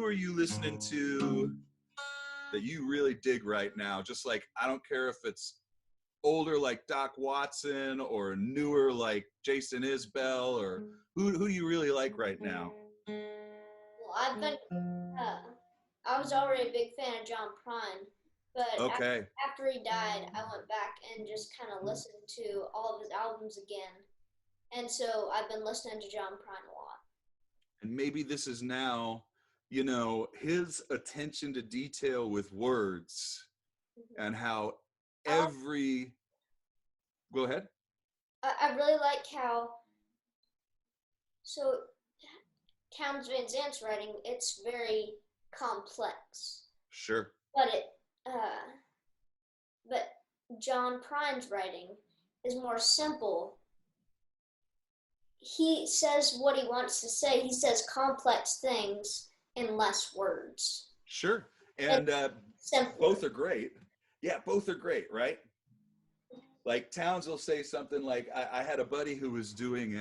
are you listening to that you really dig right now? Just like, I don't care if it's older like Doc Watson or newer like Jason Isbell, or who do you really like right now? Well, I was already a big fan of John Prine, but Okay. after he died, I went back and just kind of listened to all of his albums again. And so I've been listening to John Prine a lot. And maybe this is now, you know, his attention to detail with words and how every, go ahead. I really like how, so Townes Van Zandt's writing, it's very complex. Sure. But but John Prine's writing is more simple. He says what he wants to say. He says complex things in less words. Sure. And both are great. Yeah, both are great, right? Like Townes will say something like, I had a buddy who was doing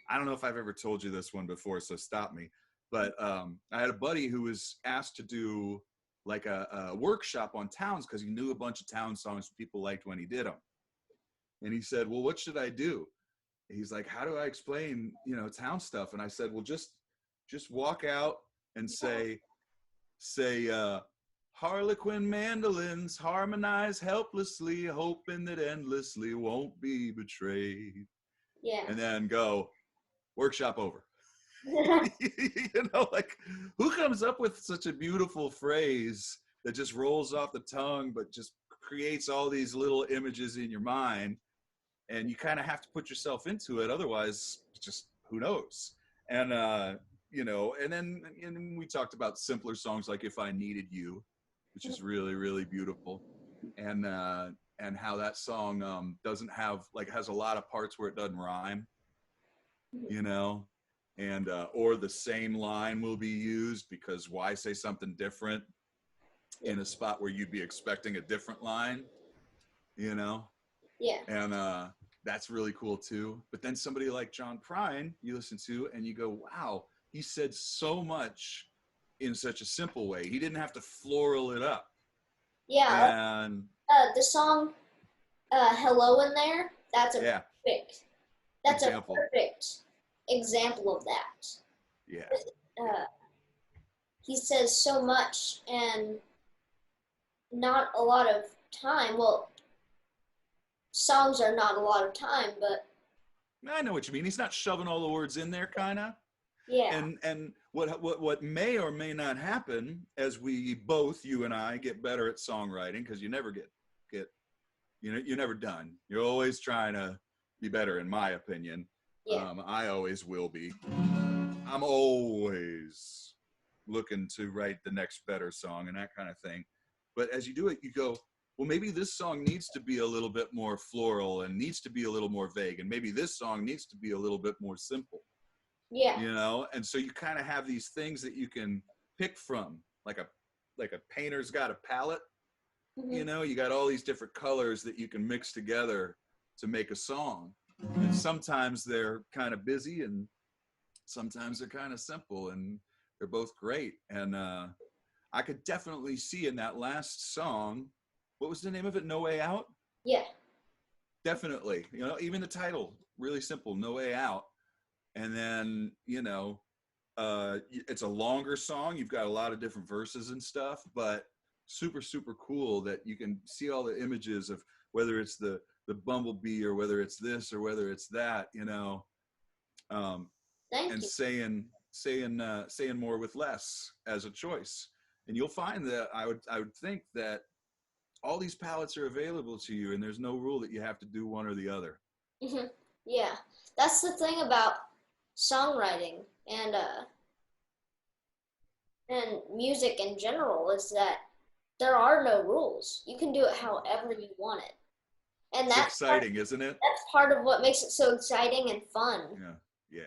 I don't know if I've ever told you this one before, so stop me. But I had a buddy who was asked to do like a workshop on Townes because he knew a bunch of Townes songs people liked when he did them. And he said, well, what should I do? He's like, how do I explain, you know, Townes stuff? And I said, well, just walk out and say, Harlequin mandolins harmonize helplessly, hoping that endlessly won't be betrayed. Yeah. And then go, workshop over. You know, like, who comes up with such a beautiful phrase that just rolls off the tongue, but just creates all these little images in your mind? And you kind of have to put yourself into it. Otherwise, just who knows? And, you know, and then we talked about simpler songs like If I Needed You, which is really, really beautiful. And how that song doesn't have, like, has a lot of parts where it doesn't rhyme, you know, and or the same line will be used, because why say something different in a spot where you'd be expecting a different line, you know? Yeah. And that's really cool too. But then somebody like John Prine, you listen to and you go, wow, he said so much in such a simple way. He didn't have to floral it up. Yeah. And the song Hello in there, that's a perfect example of that. Yeah. He says so much and not a lot of time. Well, songs are not a lot of time, but I know what you mean. He's not shoving all the words in there, kind of. Yeah. And what may or may not happen as we both, you and I, get better at songwriting, because you never get you know, you're never done. You're always trying to be better, in my opinion. Yeah. I always will be. I'm always looking to write the next better song and that kind of thing. But as you do it, you go, well, maybe this song needs to be a little bit more floral and needs to be a little more vague. And maybe this song needs to be a little bit more simple. Yeah. You know, and so you kind of have these things that you can pick from, like a painter's got a palette. Mm-hmm. You know, you got all these different colors that you can mix together to make a song. And sometimes they're kind of busy and sometimes they're kind of simple, and they're both great. And I could definitely see in that last song, what was the name of it? No Way Out? Yeah. Definitely. You know, even the title, really simple, No Way Out. And then, you know, it's a longer song. You've got a lot of different verses and stuff, but super, super cool that you can see all the images of whether it's the bumblebee or whether it's this or whether it's that, you know, and saying more with less as a choice. And you'll find that I would think that all these palettes are available to you, and there's no rule that you have to do one or the other. Mm-hmm. Yeah, that's the thing about songwriting and music in general, is that there are no rules. You can do it however you want it. And that's exciting, isn't it? That's part of what makes it so exciting and fun. Yeah.